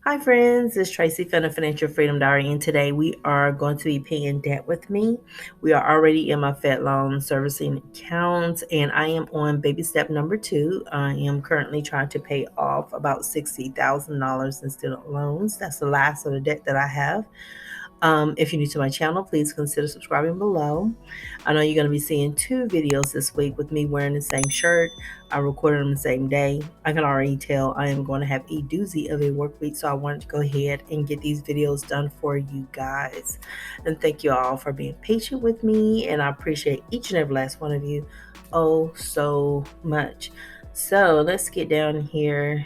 Hi friends, it's Tracy from the Financial Freedom Diary, and today we are going to be paying debt with me. We are already in my FedLoan servicing account, and I am on baby step number 2. I am currently trying to pay off about $60,000 in student loans. That's the last of the debt that I have. If you're new to my channel, please consider subscribing below. I know you're going to be seeing 2 videos this week with me wearing the same shirt. I recorded them the same day. I can already tell I am going to have a doozy of a work week, so I wanted to go ahead and get these videos done for you guys. And thank you all for being patient with me, and I appreciate each and every last one of you oh so much. So let's get down here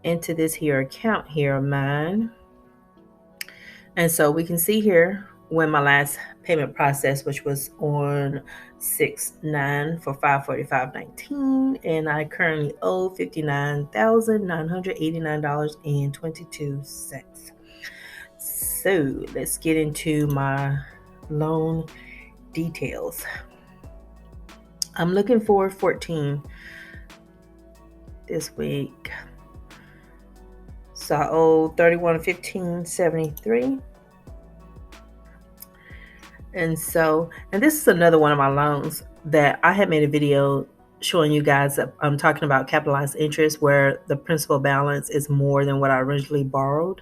into this here account here of mine. And so we can see here when my last payment process, which was on 6/9 for $545.19, and I currently owe $59,989.22. So let's get into my loan details. I'm looking for 14 this week. So I owe $31.15.73. And this is another one of my loans that I had made a video showing you guys that I'm talking about capitalized interest where the principal balance is more than what I originally borrowed.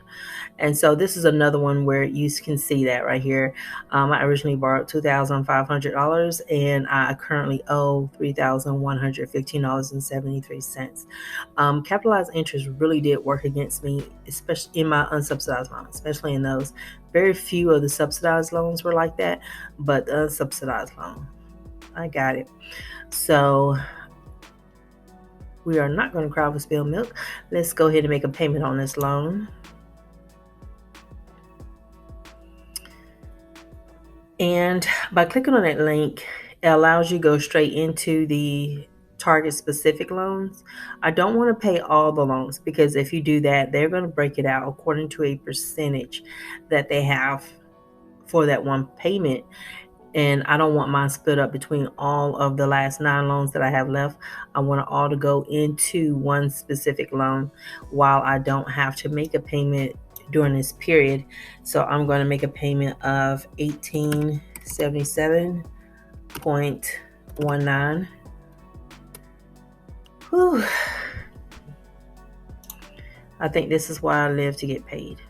And so this is another one where you can see that right here. I originally borrowed $2,500 and I currently owe $3,115.73. Capitalized interest really did work against me, especially in my unsubsidized loans, especially in those. Very few of the subsidized loans were like that, but the unsubsidized loan, I got it. So we are not going to cry over spilled milk. Let's go ahead and make a payment on this loan. And by clicking on that link, it allows you to go straight into the target specific loans. I don't want to pay all the loans because if you do that, they're going to break it out according to a percentage that they have for that one payment. And I don't want mine split up between all of the last 9 loans that I have left. I want it all to go into one specific loan while I don't have to make a payment during this period. So I'm going to make a payment of $1877.19. Whew. I think this is why I live, to get paid,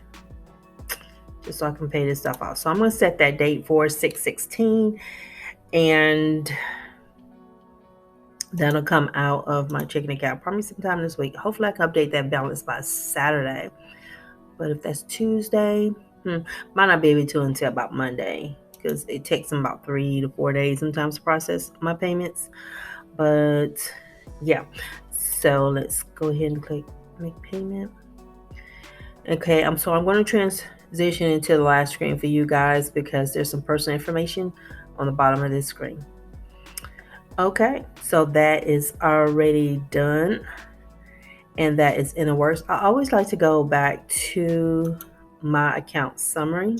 just so I can pay this stuff off. So I'm going to set that date for 6/16, and that'll come out of my checking account probably sometime this week. Hopefully I can update that balance by Saturday. But if that's Tuesday, might not be able to until about Monday because it takes them about 3 to 4 days sometimes to process my payments. But yeah, so let's go ahead and click make payment. Okay, I'm going to transition into the last screen for you guys because there's some personal information on the bottom of this screen. Okay, so that is already done, and that is in the works. I always like to go back to my account summary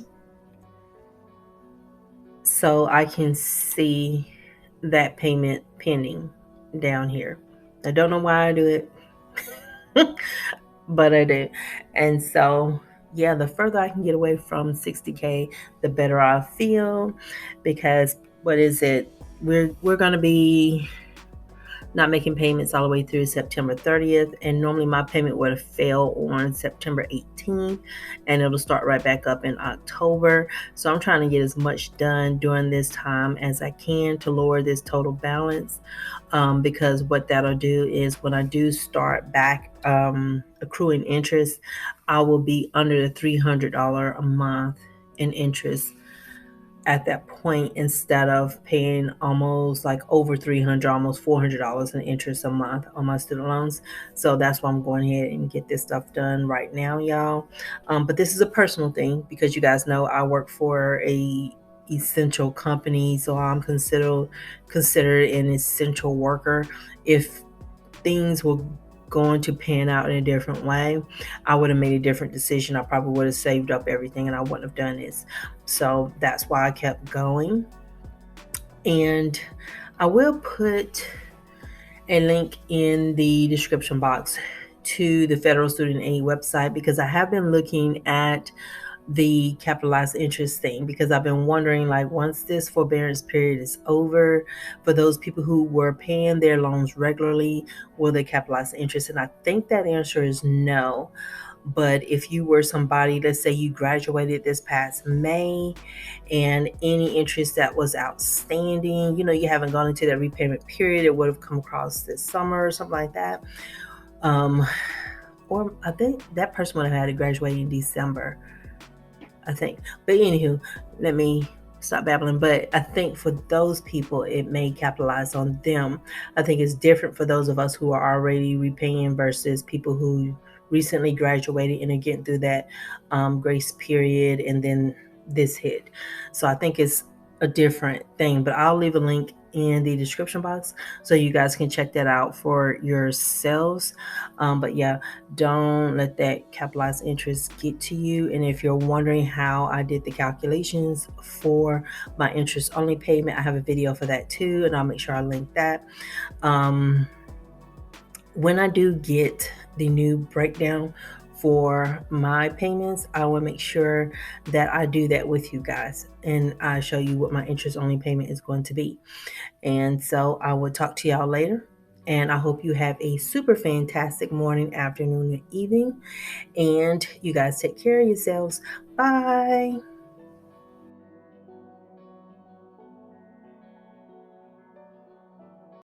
so I can see that payment pending down here. I don't know why I do it, but I do. And so, yeah, the further I can get away from 60K, the better I feel, because what is it? We're going to be not making payments all the way through September 30th. And normally my payment would have failed on September 18th, and it'll start right back up in October. So I'm trying to get as much done during this time as I can to lower this total balance. Because what that'll do is when I do start back accruing interest, I will be under the $300 a month in interest at that point, instead of paying almost like over $300, almost $400 in interest a month on my student loans. So that's why I'm going ahead and get this stuff done right now, y'all. But this is a personal thing because you guys know I work for a essential company, so I'm considered an essential worker. If things were going to pan out in a different way, I would have made a different decision. I probably would have saved up everything and I wouldn't have done this. So that's why I kept going. And I will put a link in the description box to the federal student aid website, because I have been looking at the capitalized interest thing, because I've been wondering, like, once this forbearance period is over, for those people who were paying their loans regularly, will they capitalize the interest? And I think that answer is no. But if you were somebody, let's say you graduated this past May, and any interest that was outstanding, you haven't gone into that repayment period, it would have come across this summer or something like that. Or I think that person would have had to graduate in December, I think. But anywho, let me stop babbling. But I think for those people, it may capitalize on them. I think it's different for those of us who are already repaying versus people who recently graduated and are getting through that grace period, and then this hit. So I think it's a different thing, but I'll leave a link in the description box so you guys can check that out for yourselves. But yeah, don't let that capitalized interest get to you. And if you're wondering how I did the calculations for my interest only payment, I have a video for that too, and I'll make sure I link that. When I do get the new breakdown for my payments, I will make sure that I do that with you guys, and I show you what my interest only payment is going to be. And so I will talk to y'all later, and I hope you have a super fantastic morning, afternoon, and evening, and you guys take care of yourselves. Bye.